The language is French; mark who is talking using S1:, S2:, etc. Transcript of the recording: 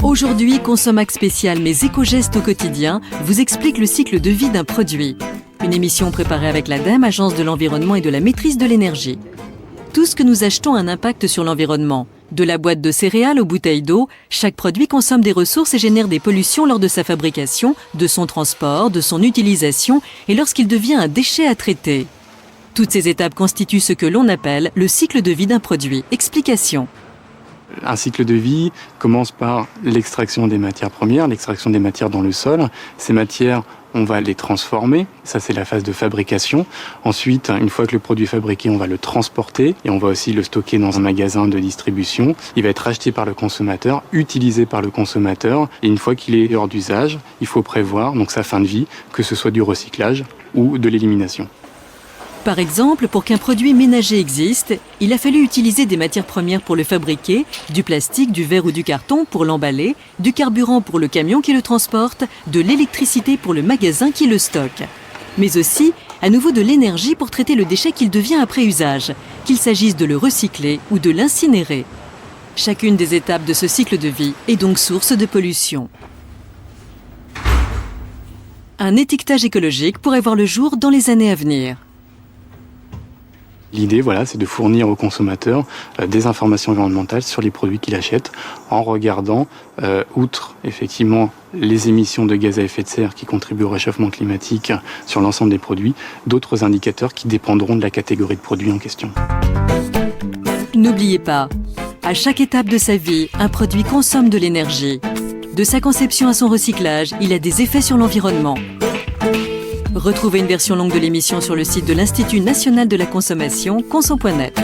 S1: Aujourd'hui, Consommac spécial mais éco-gestes au quotidien vous explique le cycle de vie d'un produit. Une émission préparée avec l'ADEME, Agence de l'environnement et de la maîtrise de l'énergie. Tout ce que nous achetons a un impact sur l'environnement. De la boîte de céréales aux bouteilles d'eau, chaque produit consomme des ressources et génère des pollutions lors de sa fabrication, de son transport, de son utilisation et lorsqu'il devient un déchet à traiter. Toutes ces étapes constituent ce que l'on appelle le cycle de vie d'un produit. Explication.
S2: Un cycle de vie commence par l'extraction des matières premières, l'extraction des matières dans le sol. Ces matières, on va les transformer. Ça, c'est la phase de fabrication. Ensuite, une fois que le produit est fabriqué, on va le transporter et on va aussi le stocker dans un magasin de distribution. Il va être acheté par le consommateur, utilisé par le consommateur. Et une fois qu'il est hors d'usage, il faut prévoir donc sa fin de vie, que ce soit du recyclage ou de l'élimination.
S1: Par exemple, pour qu'un produit ménager existe, il a fallu utiliser des matières premières pour le fabriquer, du plastique, du verre ou du carton pour l'emballer, du carburant pour le camion qui le transporte, de l'électricité pour le magasin qui le stocke. Mais aussi, à nouveau de l'énergie pour traiter le déchet qu'il devient après usage, qu'il s'agisse de le recycler ou de l'incinérer. Chacune des étapes de ce cycle de vie est donc source de pollution. Un étiquetage écologique pourrait voir le jour dans les années à venir.
S2: L'idée, c'est de fournir aux consommateurs des informations environnementales sur les produits qu'il achète en regardant, outre effectivement les émissions de gaz à effet de serre qui contribuent au réchauffement climatique sur l'ensemble des produits, d'autres indicateurs qui dépendront de la catégorie de produits en question.
S1: N'oubliez pas, à chaque étape de sa vie, un produit consomme de l'énergie. De sa conception à son recyclage, il a des effets sur l'environnement. Retrouvez une version longue de l'émission sur le site de l'Institut national de la consommation, consom.net.